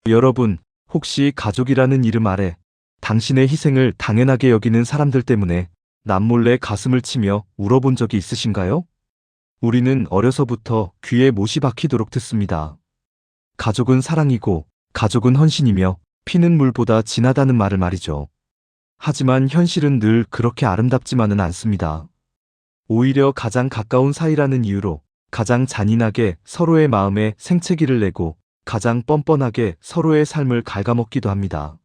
여러분, 혹시 가족이라는 이름 아래 당신의 희생을 당연하게 여기는 사람들 때문에 남몰래 가슴을 치며 울어본 적이 있으신가요? 우리는 어려서부터 귀에 못이 박히도록 듣습니다. 가족은 사랑이고, 가족은 헌신이며, 피는 물보다 진하다는 말을 말이죠. 하지만 현실은 늘 그렇게 아름답지만은 않습니다. 오히려 가장 가까운 사이라는 이유로 가장 잔인하게 서로의 마음에 생채기를 내고 가장 뻔뻔하게 서로의 삶을 갉아먹기도 합니다.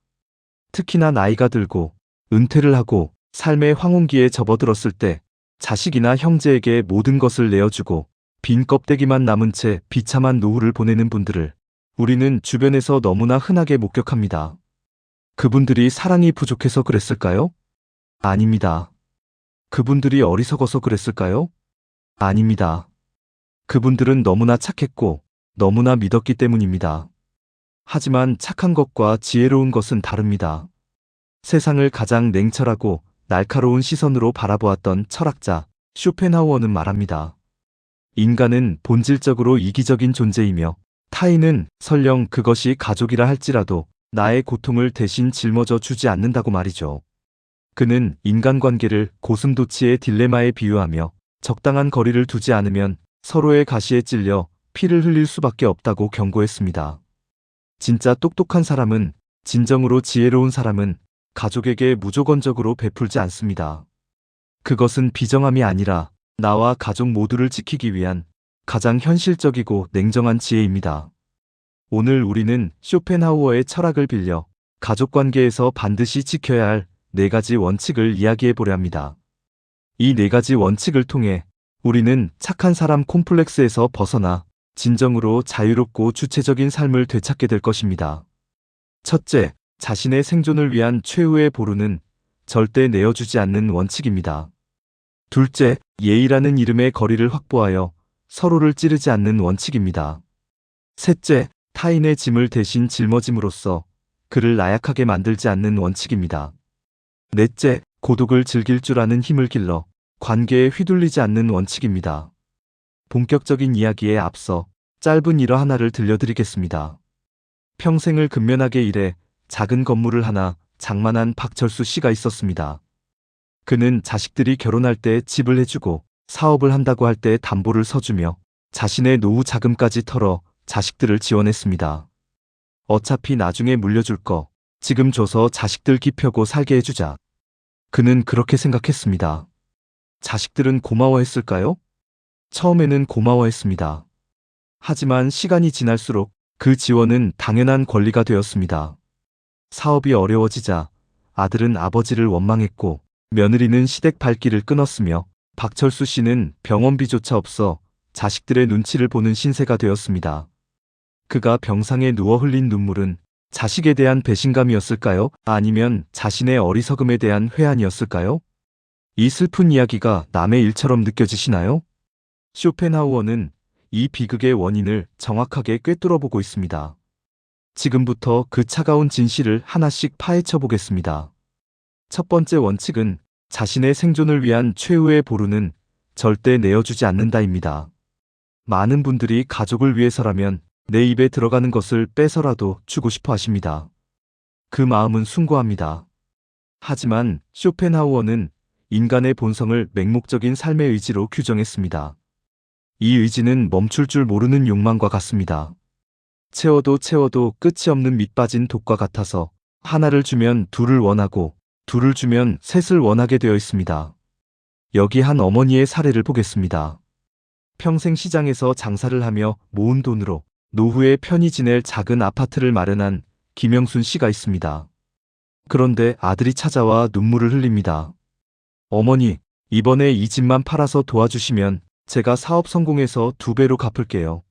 특히나 나이가 들고 은퇴를 하고 삶의 황혼기에 접어들었을 때 자식이나 형제에게 모든 것을 내어주고 빈 껍데기만 남은 채 비참한 노후를 보내는 분들을 우리는 주변에서 너무나 흔하게 목격합니다. 그분들이 사랑이 부족해서 그랬을까요? 아닙니다. 그분들이 어리석어서 그랬을까요? 아닙니다. 그분들은 너무나 착했고 너무나 믿었기 때문입니다. 하지만 착한 것과 지혜로운 것은 다릅니다. 세상을 가장 냉철하고 날카로운 시선으로 바라보았던 철학자 쇼펜하우어는 말합니다. 인간은 본질적으로 이기적인 존재이며 타인은 설령 그것이 가족이라 할지라도 나의 고통을 대신 짊어져 주지 않는다고 말이죠. 그는 인간관계를 고슴도치의 딜레마에 비유하며 적당한 거리를 두지 않으면 서로의 가시에 찔려 피를 흘릴 수밖에 없다고 경고했습니다. 진짜 똑똑한 사람은, 진정으로 지혜로운 사람은 가족에게 무조건적으로 베풀지 않습니다. 그것은 비정함이 아니라 나와 가족 모두를 지키기 위한 가장 현실적이고 냉정한 지혜입니다. 오늘 우리는 쇼펜하우어의 철학을 빌려 가족관계에서 반드시 지켜야 할 4가지 원칙을 이야기해 보려 합니다. 이 4가지 원칙을 통해 우리는 착한 사람 콤플렉스에서 벗어나 진정으로 자유롭고 주체적인 삶을 되찾게 될 것입니다. 첫째, 자신의 생존을 위한 최후의 보루는 절대 내어주지 않는 원칙입니다. 둘째, 예의라는 이름의 거리를 확보하여 서로를 찌르지 않는 원칙입니다. 셋째, 타인의 짐을 대신 짊어짐으로써 그를 나약하게 만들지 않는 원칙입니다. 넷째, 고독을 즐길 줄 아는 힘을 길러 관계에 휘둘리지 않는 원칙입니다. 본격적인 이야기에 앞서 짧은 일화 하나를 들려드리겠습니다. 평생을 근면하게 일해 작은 건물을 하나 장만한 박철수 씨가 있었습니다. 그는 자식들이 결혼할 때 집을 해주고 사업을 한다고 할 때 담보를 서주며 자신의 노후 자금까지 털어 자식들을 지원했습니다. 어차피 나중에 물려줄 거 지금 줘서 자식들 기펴고 살게 해주자. 그는 그렇게 생각했습니다. 자식들은 고마워했을까요? 처음에는 고마워했습니다. 하지만 시간이 지날수록 그 지원은 당연한 권리가 되었습니다. 사업이 어려워지자 아들은 아버지를 원망했고 며느리는 시댁 발길을 끊었으며 박철수 씨는 병원비조차 없어 자식들의 눈치를 보는 신세가 되었습니다. 그가 병상에 누워 흘린 눈물은 자식에 대한 배신감이었을까요? 아니면 자신의 어리석음에 대한 회한이었을까요? 이 슬픈 이야기가 남의 일처럼 느껴지시나요? 쇼펜하우어는 이 비극의 원인을 정확하게 꿰뚫어 보고 있습니다. 지금부터 그 차가운 진실을 하나씩 파헤쳐 보겠습니다. 첫 번째 원칙은 자신의 생존을 위한 최후의 보루는 절대 내어주지 않는다입니다. 많은 분들이 가족을 위해서라면 내 입에 들어가는 것을 빼서라도 주고 싶어 하십니다. 그 마음은 숭고합니다. 하지만 쇼펜하우어는 인간의 본성을 맹목적인 삶의 의지로 규정했습니다. 이 의지는 멈출 줄 모르는 욕망과 같습니다. 채워도 채워도 끝이 없는 밑빠진 독과 같아서 하나를 주면 둘을 원하고 둘을 주면 셋을 원하게 되어 있습니다. 여기 한 어머니의 사례를 보겠습니다. 평생 시장에서 장사를 하며 모은 돈으로 노후에 편히 지낼 작은 아파트를 마련한 김영순 씨가 있습니다. 그런데 아들이 찾아와 눈물을 흘립니다. 어머니, 이번에 이 집만 팔아서 도와주시면 제가 사업 성공해서 2배로 갚을게요.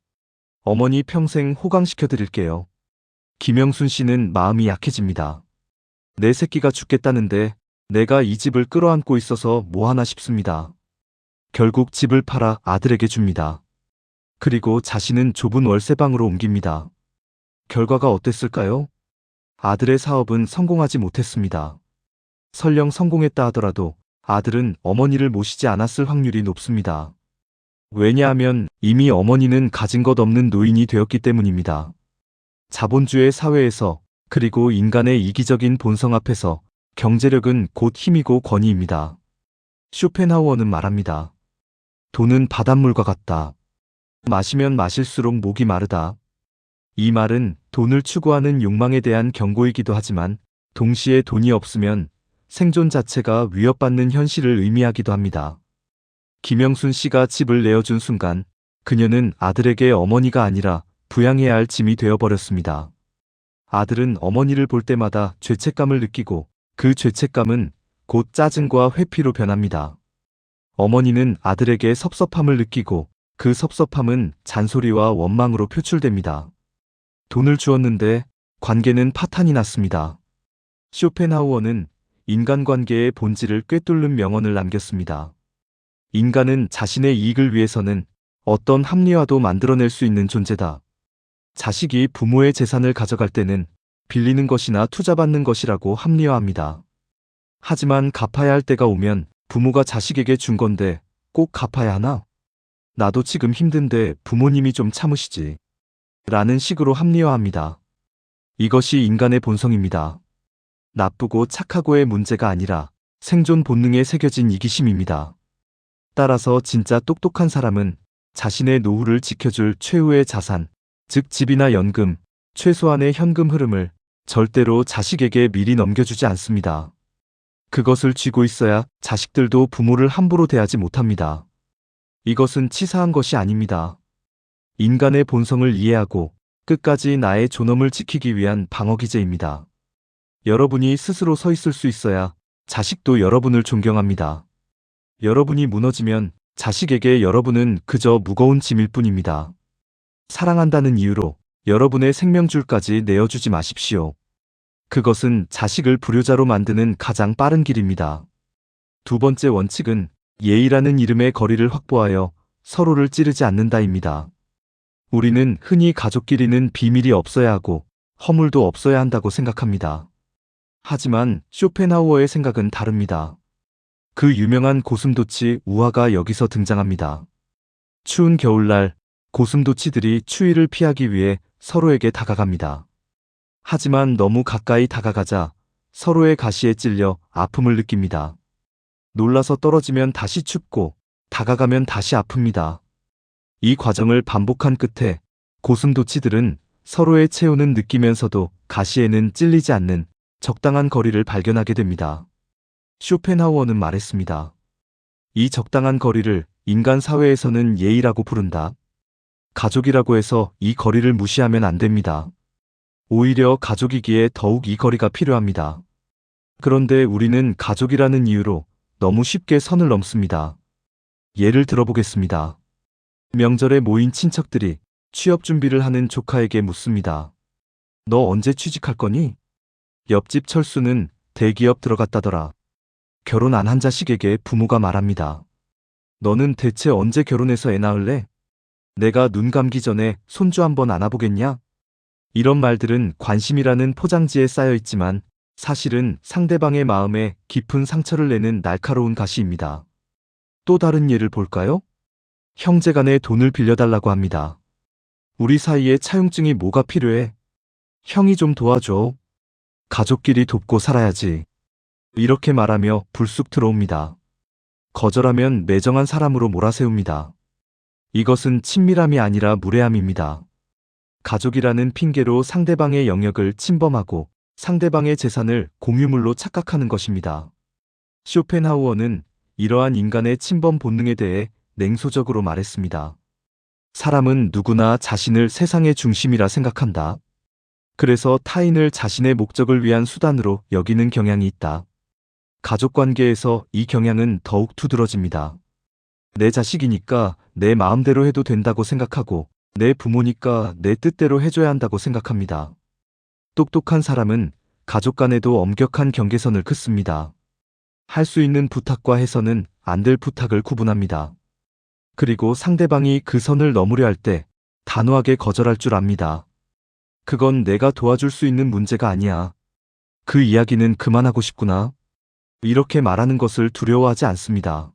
어머니 평생 호강시켜드릴게요. 김영순 씨는 마음이 약해집니다. 내 새끼가 죽겠다는데 내가 이 집을 끌어안고 있어서 뭐하나 싶습니다. 결국 집을 팔아 아들에게 줍니다. 그리고 자신은 좁은 월세방으로 옮깁니다. 결과가 어땠을까요? 아들의 사업은 성공하지 못했습니다. 설령 성공했다 하더라도 아들은 어머니를 모시지 않았을 확률이 높습니다. 왜냐하면 이미 어머니는 가진 것 없는 노인이 되었기 때문입니다. 자본주의 사회에서, 그리고 인간의 이기적인 본성 앞에서 경제력은 곧 힘이고 권위입니다. 쇼펜하우어는 말합니다. 돈은 바닷물과 같다. 마시면 마실수록 목이 마르다. 이 말은 돈을 추구하는 욕망에 대한 경고이기도 하지만 동시에 돈이 없으면 생존 자체가 위협받는 현실을 의미하기도 합니다. 김영순 씨가 집을 내어준 순간 그녀는 아들에게 어머니가 아니라 부양해야 할 짐이 되어버렸습니다. 아들은 어머니를 볼 때마다 죄책감을 느끼고 그 죄책감은 곧 짜증과 회피로 변합니다. 어머니는 아들에게 섭섭함을 느끼고 그 섭섭함은 잔소리와 원망으로 표출됩니다. 돈을 주었는데 관계는 파탄이 났습니다. 쇼펜하우어는 인간관계의 본질을 꿰뚫는 명언을 남겼습니다. 인간은 자신의 이익을 위해서는 어떤 합리화도 만들어낼 수 있는 존재다. 자식이 부모의 재산을 가져갈 때는 빌리는 것이나 투자받는 것이라고 합리화합니다. 하지만 갚아야 할 때가 오면 부모가 자식에게 준 건데 꼭 갚아야 하나? 나도 지금 힘든데 부모님이 좀 참으시지. 라는 식으로 합리화합니다. 이것이 인간의 본성입니다. 나쁘고 착하고의 문제가 아니라 생존 본능에 새겨진 이기심입니다. 따라서 진짜 똑똑한 사람은 자신의 노후를 지켜줄 최후의 자산, 즉 집이나 연금, 최소한의 현금 흐름을 절대로 자식에게 미리 넘겨주지 않습니다. 그것을 쥐고 있어야 자식들도 부모를 함부로 대하지 못합니다. 이것은 치사한 것이 아닙니다. 인간의 본성을 이해하고 끝까지 나의 존엄을 지키기 위한 방어기제입니다. 여러분이 스스로 서 있을 수 있어야 자식도 여러분을 존경합니다. 여러분이 무너지면 자식에게 여러분은 그저 무거운 짐일 뿐입니다. 사랑한다는 이유로 여러분의 생명줄까지 내어주지 마십시오. 그것은 자식을 불효자로 만드는 가장 빠른 길입니다. 두 번째 원칙은 예의라는 이름의 거리를 확보하여 서로를 찌르지 않는다입니다. 우리는 흔히 가족끼리는 비밀이 없어야 하고 허물도 없어야 한다고 생각합니다. 하지만 쇼펜하우어의 생각은 다릅니다. 그 유명한 고슴도치 우화가 여기서 등장합니다. 추운 겨울날 고슴도치들이 추위를 피하기 위해 서로에게 다가갑니다. 하지만 너무 가까이 다가가자 서로의 가시에 찔려 아픔을 느낍니다. 놀라서 떨어지면 다시 춥고 다가가면 다시 아픕니다. 이 과정을 반복한 끝에 고슴도치들은 서로의 체온은 느끼면서도 가시에는 찔리지 않는 적당한 거리를 발견하게 됩니다. 쇼펜하우어는 말했습니다. 이 적당한 거리를 인간 사회에서는 예의라고 부른다. 가족이라고 해서 이 거리를 무시하면 안 됩니다. 오히려 가족이기에 더욱 이 거리가 필요합니다. 그런데 우리는 가족이라는 이유로 너무 쉽게 선을 넘습니다. 예를 들어보겠습니다. 명절에 모인 친척들이 취업 준비를 하는 조카에게 묻습니다. 너 언제 취직할 거니? 옆집 철수는 대기업 들어갔다더라. 결혼 안 한 자식에게 부모가 말합니다. 너는 대체 언제 결혼해서 애 낳을래? 내가 눈 감기 전에 손주 한번 안아보겠냐? 이런 말들은 관심이라는 포장지에 쌓여 있지만 사실은 상대방의 마음에 깊은 상처를 내는 날카로운 가시입니다. 또 다른 예를 볼까요? 형제간에 돈을 빌려달라고 합니다. 우리 사이에 차용증이 뭐가 필요해? 형이 좀 도와줘. 가족끼리 돕고 살아야지. 이렇게 말하며 불쑥 들어옵니다. 거절하면 매정한 사람으로 몰아세웁니다. 이것은 친밀함이 아니라 무례함입니다. 가족이라는 핑계로 상대방의 영역을 침범하고 상대방의 재산을 공유물로 착각하는 것입니다. 쇼펜하우어는 이러한 인간의 침범 본능에 대해 냉소적으로 말했습니다. 사람은 누구나 자신을 세상의 중심이라 생각한다. 그래서 타인을 자신의 목적을 위한 수단으로 여기는 경향이 있다. 가족관계에서 이 경향은 더욱 두드러집니다. 내 자식이니까 내 마음대로 해도 된다고 생각하고 내 부모니까 내 뜻대로 해줘야 한다고 생각합니다. 똑똑한 사람은 가족 간에도 엄격한 경계선을 긋습니다. 할 수 있는 부탁과 해서는 안 될 부탁을 구분합니다. 그리고 상대방이 그 선을 넘으려 할 때 단호하게 거절할 줄 압니다. 그건 내가 도와줄 수 있는 문제가 아니야. 그 이야기는 그만하고 싶구나. 이렇게 말하는 것을 두려워하지 않습니다.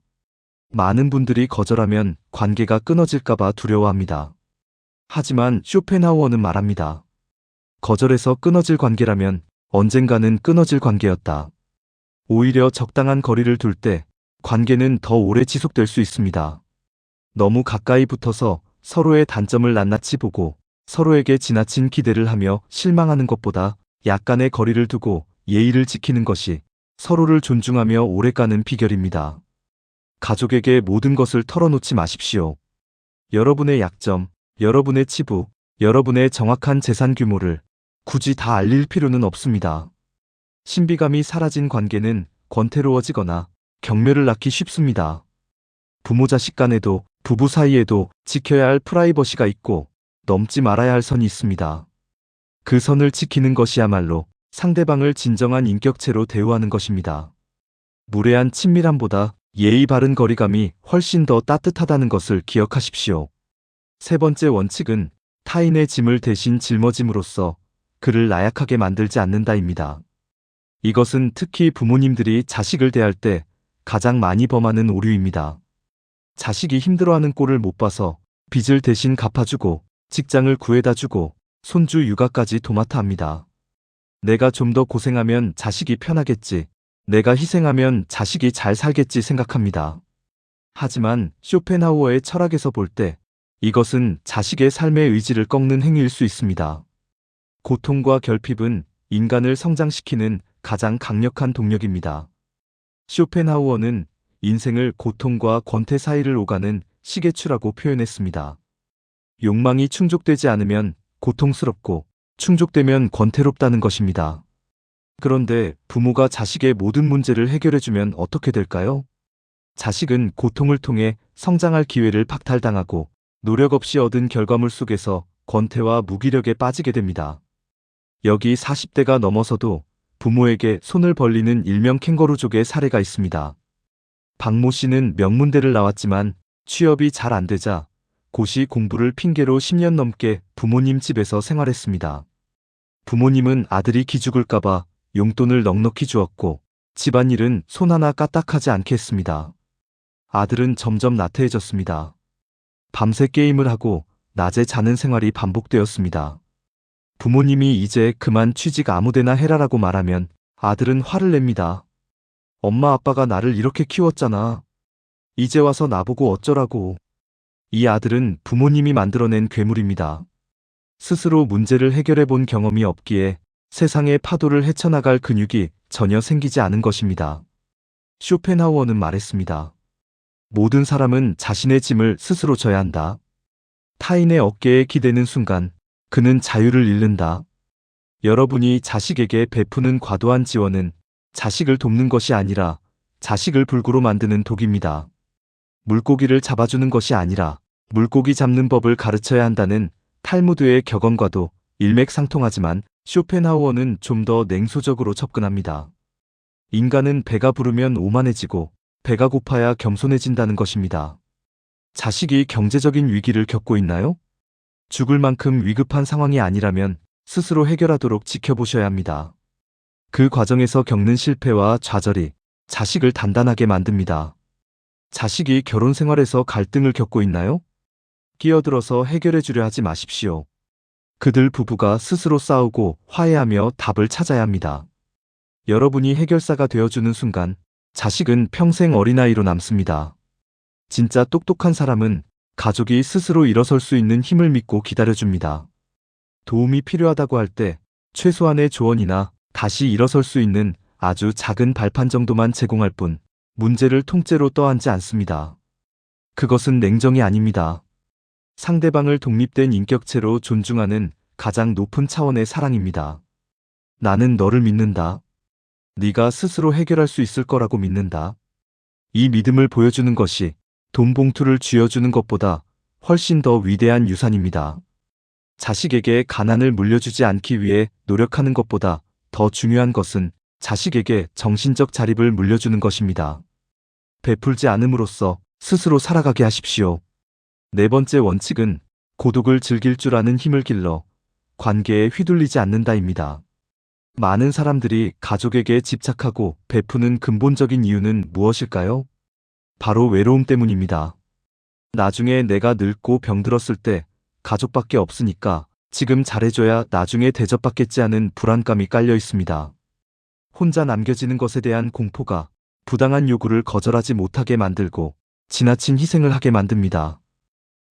많은 분들이 거절하면 관계가 끊어질까봐 두려워합니다. 하지만 쇼펜하우어는 말합니다. 거절해서 끊어질 관계라면 언젠가는 끊어질 관계였다. 오히려 적당한 거리를 둘 때 관계는 더 오래 지속될 수 있습니다. 너무 가까이 붙어서 서로의 단점을 낱낱이 보고 서로에게 지나친 기대를 하며 실망하는 것보다 약간의 거리를 두고 예의를 지키는 것이 서로를 존중하며 오래가는 비결입니다. 가족에게 모든 것을 털어놓지 마십시오. 여러분의 약점, 여러분의 치부, 여러분의 정확한 재산 규모를 굳이 다 알릴 필요는 없습니다. 신비감이 사라진 관계는 권태로워지거나 경멸을 낳기 쉽습니다. 부모 자식 간에도 부부 사이에도 지켜야 할 프라이버시가 있고 넘지 말아야 할 선이 있습니다. 그 선을 지키는 것이야말로 상대방을 진정한 인격체로 대우하는 것입니다. 무례한 친밀함보다 예의 바른 거리감이 훨씬 더 따뜻하다는 것을 기억하십시오. 세 번째 원칙은 타인의 짐을 대신 짊어짐으로써 그를 나약하게 만들지 않는다입니다. 이것은 특히 부모님들이 자식을 대할 때 가장 많이 범하는 오류입니다. 자식이 힘들어하는 꼴을 못 봐서 빚을 대신 갚아주고 직장을 구해다 주고 손주 육아까지 도맡아 합니다. 내가 좀 더 고생하면 자식이 편하겠지, 내가 희생하면 자식이 잘 살겠지 생각합니다. 하지만 쇼펜하우어의 철학에서 볼 때 이것은 자식의 삶의 의지를 꺾는 행위일 수 있습니다. 고통과 결핍은 인간을 성장시키는 가장 강력한 동력입니다. 쇼펜하우어는 인생을 고통과 권태 사이를 오가는 시계추라고 표현했습니다. 욕망이 충족되지 않으면 고통스럽고 충족되면 권태롭다는 것입니다. 그런데 부모가 자식의 모든 문제를 해결해주면 어떻게 될까요? 자식은 고통을 통해 성장할 기회를 박탈당하고 노력 없이 얻은 결과물 속에서 권태와 무기력에 빠지게 됩니다. 여기 40대가 넘어서도 부모에게 손을 벌리는 일명 캥거루족의 사례가 있습니다. 박모 씨는 명문대를 나왔지만 취업이 잘 안 되자 고시 공부를 핑계로 10년 넘게 부모님 집에서 생활했습니다. 부모님은 아들이 기죽을까봐 용돈을 넉넉히 주었고 집안일은 손 하나 까딱하지 않게 했습니다. 아들은 점점 나태해졌습니다. 밤새 게임을 하고 낮에 자는 생활이 반복되었습니다. 부모님이 이제 그만 취직 아무데나 해라라고 말하면 아들은 화를 냅니다. 엄마 아빠가 나를 이렇게 키웠잖아. 이제 와서 나보고 어쩌라고. 이 아들은 부모님이 만들어낸 괴물입니다. 스스로 문제를 해결해 본 경험이 없기에 세상의 파도를 헤쳐나갈 근육이 전혀 생기지 않은 것입니다. 쇼펜하우어는 말했습니다. 모든 사람은 자신의 짐을 스스로 져야 한다. 타인의 어깨에 기대는 순간 그는 자유를 잃는다. 여러분이 자식에게 베푸는 과도한 지원은 자식을 돕는 것이 아니라 자식을 불구로 만드는 독입니다. 물고기를 잡아주는 것이 아니라 물고기 잡는 법을 가르쳐야 한다는 탈무드의 격언과도 일맥상통하지만 쇼펜하우어는 좀 더 냉소적으로 접근합니다. 인간은 배가 부르면 오만해지고 배가 고파야 겸손해진다는 것입니다. 자식이 경제적인 위기를 겪고 있나요? 죽을 만큼 위급한 상황이 아니라면 스스로 해결하도록 지켜보셔야 합니다. 그 과정에서 겪는 실패와 좌절이 자식을 단단하게 만듭니다. 자식이 결혼 생활에서 갈등을 겪고 있나요? 끼어들어서 해결해 주려 하지 마십시오. 그들 부부가 스스로 싸우고 화해하며 답을 찾아야 합니다. 여러분이 해결사가 되어주는 순간 자식은 평생 어린아이로 남습니다. 진짜 똑똑한 사람은 가족이 스스로 일어설 수 있는 힘을 믿고 기다려줍니다. 도움이 필요하다고 할 때 최소한의 조언이나 다시 일어설 수 있는 아주 작은 발판 정도만 제공할 뿐 문제를 통째로 떠안지 않습니다. 그것은 냉정이 아닙니다. 상대방을 독립된 인격체로 존중하는 가장 높은 차원의 사랑입니다. 나는 너를 믿는다. 네가 스스로 해결할 수 있을 거라고 믿는다. 이 믿음을 보여주는 것이 돈 봉투를 쥐어주는 것보다 훨씬 더 위대한 유산입니다. 자식에게 가난을 물려주지 않기 위해 노력하는 것보다 더 중요한 것은 자식에게 정신적 자립을 물려주는 것입니다. 베풀지 않음으로써 스스로 살아가게 하십시오. 네 번째 원칙은 고독을 즐길 줄 아는 힘을 길러 관계에 휘둘리지 않는다입니다. 많은 사람들이 가족에게 집착하고 베푸는 근본적인 이유는 무엇일까요? 바로 외로움 때문입니다. 나중에 내가 늙고 병들었을 때 가족밖에 없으니까 지금 잘해줘야 나중에 대접받겠지 하는 불안감이 깔려 있습니다. 혼자 남겨지는 것에 대한 공포가 부당한 요구를 거절하지 못하게 만들고 지나친 희생을 하게 만듭니다.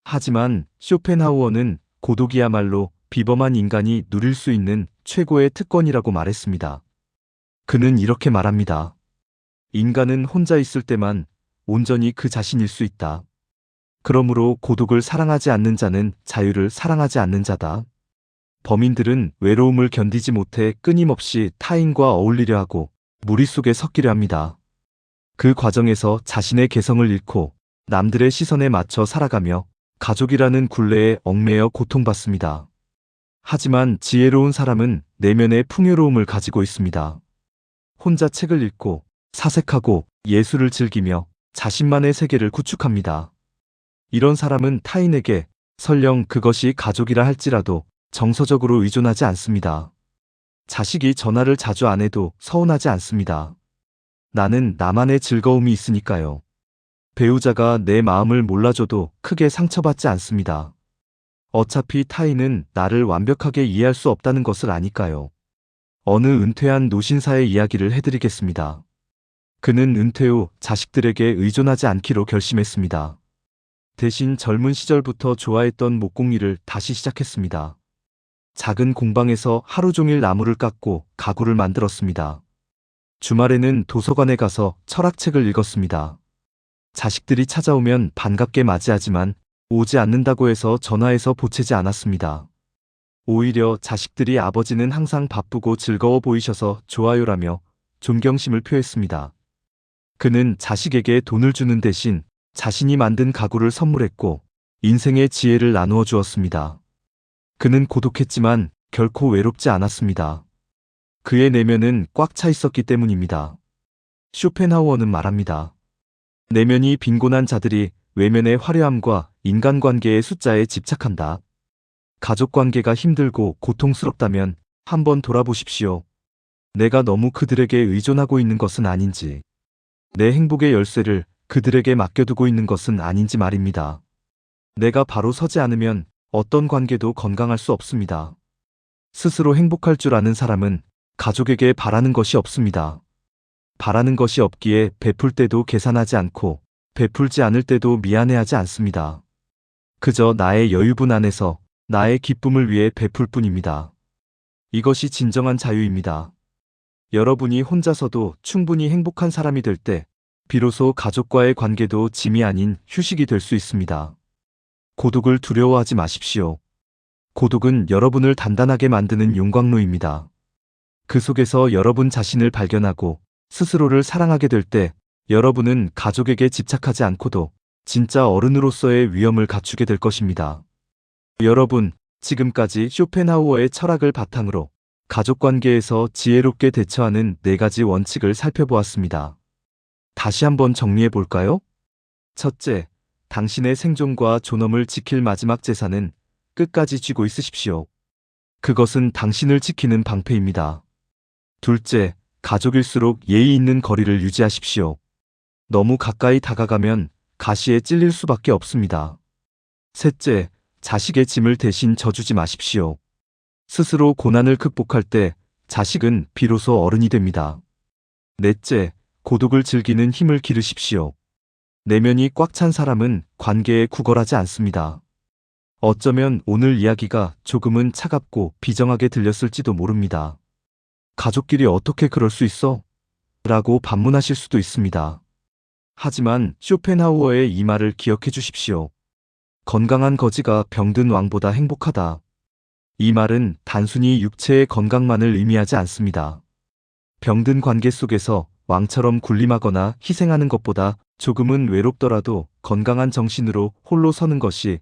하지만 쇼펜하우어는 고독이야말로 비범한 인간이 누릴 수 있는 최고의 특권이라고 말했습니다. 그는 이렇게 말합니다. 인간은 혼자 있을 때만 온전히 그 자신일 수 있다. 그러므로 고독을 사랑하지 않는 자는 자유를 사랑하지 않는 자다. 범인들은 외로움을 견디지 못해 끊임없이 타인과 어울리려 하고 무리 속에 섞이려 합니다. 그 과정에서 자신의 개성을 잃고 남들의 시선에 맞춰 살아가며 가족이라는 굴레에 얽매여 고통받습니다. 하지만 지혜로운 사람은 내면의 풍요로움을 가지고 있습니다. 혼자 책을 읽고 사색하고 예술을 즐기며 자신만의 세계를 구축합니다. 이런 사람은 타인에게 설령 그것이 가족이라 할지라도 정서적으로 의존하지 않습니다. 자식이 전화를 자주 안 해도 서운하지 않습니다. 나는 나만의 즐거움이 있으니까요. 배우자가 내 마음을 몰라줘도 크게 상처받지 않습니다. 어차피 타인은 나를 완벽하게 이해할 수 없다는 것을 아니까요. 어느 은퇴한 노신사의 이야기를 해드리겠습니다. 그는 은퇴 후 자식들에게 의존하지 않기로 결심했습니다. 대신 젊은 시절부터 좋아했던 목공일을 다시 시작했습니다. 작은 공방에서 하루 종일 나무를 깎고 가구를 만들었습니다. 주말에는 도서관에 가서 철학책을 읽었습니다. 자식들이 찾아오면 반갑게 맞이하지만 오지 않는다고 해서 전화해서 보채지 않았습니다. 오히려 자식들이 아버지는 항상 바쁘고 즐거워 보이셔서 좋아요라며 존경심을 표했습니다. 그는 자식에게 돈을 주는 대신 자신이 만든 가구를 선물했고 인생의 지혜를 나누어 주었습니다. 그는 고독했지만 결코 외롭지 않았습니다. 그의 내면은 꽉 차 있었기 때문입니다. 쇼펜하우어는 말합니다. 내면이 빈곤한 자들이 외면의 화려함과 인간관계의 숫자에 집착한다. 가족관계가 힘들고 고통스럽다면 한번 돌아보십시오. 내가 너무 그들에게 의존하고 있는 것은 아닌지, 내 행복의 열쇠를 그들에게 맡겨두고 있는 것은 아닌지 말입니다. 내가 바로 서지 않으면 어떤 관계도 건강할 수 없습니다. 스스로 행복할 줄 아는 사람은 가족에게 바라는 것이 없습니다. 바라는 것이 없기에 베풀 때도 계산하지 않고 베풀지 않을 때도 미안해하지 않습니다. 그저 나의 여유분 안에서 나의 기쁨을 위해 베풀 뿐입니다. 이것이 진정한 자유입니다. 여러분이 혼자서도 충분히 행복한 사람이 될 때 비로소 가족과의 관계도 짐이 아닌 휴식이 될 수 있습니다. 고독을 두려워하지 마십시오. 고독은 여러분을 단단하게 만드는 용광로입니다. 그 속에서 여러분 자신을 발견하고 스스로를 사랑하게 될 때 여러분은 가족에게 집착하지 않고도 진짜 어른으로서의 위엄을 갖추게 될 것입니다. 여러분, 지금까지 쇼펜하우어의 철학을 바탕으로 가족관계에서 지혜롭게 대처하는 4가지 원칙을 살펴보았습니다. 다시 한번 정리해 볼까요? 첫째, 당신의 생존과 존엄을 지킬 마지막 재산은 끝까지 쥐고 있으십시오. 그것은 당신을 지키는 방패입니다. 둘째, 가족일수록 예의 있는 거리를 유지하십시오. 너무 가까이 다가가면 가시에 찔릴 수밖에 없습니다. 셋째, 자식의 짐을 대신 져주지 마십시오. 스스로 고난을 극복할 때 자식은 비로소 어른이 됩니다. 넷째, 고독을 즐기는 힘을 기르십시오. 내면이 꽉 찬 사람은 관계에 구걸하지 않습니다. 어쩌면 오늘 이야기가 조금은 차갑고 비정하게 들렸을지도 모릅니다. 가족끼리 어떻게 그럴 수 있어? 라고 반문하실 수도 있습니다. 하지만 쇼펜하우어의 이 말을 기억해 주십시오. 건강한 거지가 병든 왕보다 행복하다. 이 말은 단순히 육체의 건강만을 의미하지 않습니다. 병든 관계 속에서 왕처럼 군림하거나 희생하는 것보다 조금은 외롭더라도 건강한 정신으로 홀로 서는 것이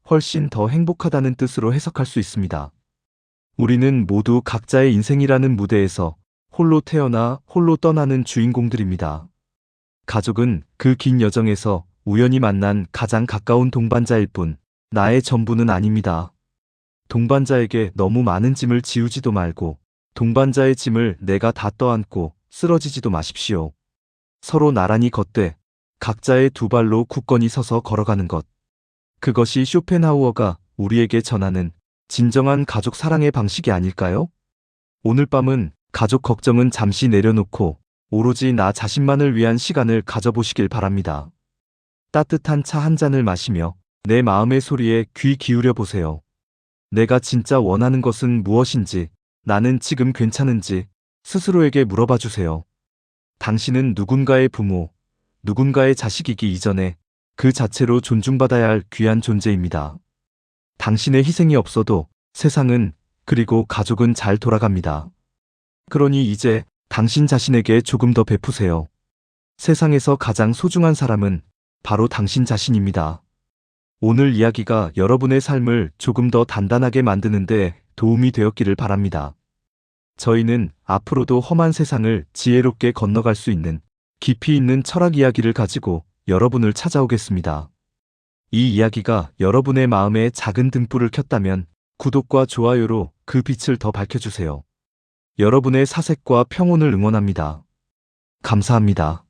훨씬 더 행복하다는 뜻으로 해석할 수 있습니다. 우리는 모두 각자의 인생이라는 무대에서 홀로 태어나 홀로 떠나는 주인공들입니다. 가족은 그 긴 여정에서 우연히 만난 가장 가까운 동반자일 뿐 나의 전부는 아닙니다. 동반자에게 너무 많은 짐을 지우지도 말고 동반자의 짐을 내가 다 떠안고 쓰러지지도 마십시오. 서로 나란히 걷되 각자의 두 발로 굳건히 서서 걸어가는 것. 그것이 쇼펜하우어가 우리에게 전하는 진정한 가족 사랑의 방식이 아닐까요? 오늘 밤은 가족 걱정은 잠시 내려놓고 오로지 나 자신만을 위한 시간을 가져보시길 바랍니다. 따뜻한 차 한 잔을 마시며 내 마음의 소리에 귀 기울여 보세요. 내가 진짜 원하는 것은 무엇인지, 나는 지금 괜찮은지 스스로에게 물어봐 주세요. 당신은 누군가의 부모, 누군가의 자식이기 이전에 그 자체로 존중받아야 할 귀한 존재입니다. 당신의 희생이 없어도 세상은, 그리고 가족은 잘 돌아갑니다. 그러니 이제 당신 자신에게 조금 더 베푸세요. 세상에서 가장 소중한 사람은 바로 당신 자신입니다. 오늘 이야기가 여러분의 삶을 조금 더 단단하게 만드는데 도움이 되었기를 바랍니다. 저희는 앞으로도 험한 세상을 지혜롭게 건너갈 수 있는 깊이 있는 철학 이야기를 가지고 여러분을 찾아오겠습니다. 이 이야기가 여러분의 마음에 작은 등불을 켰다면 구독과 좋아요로 그 빛을 더 밝혀주세요. 여러분의 사색과 평온을 응원합니다. 감사합니다.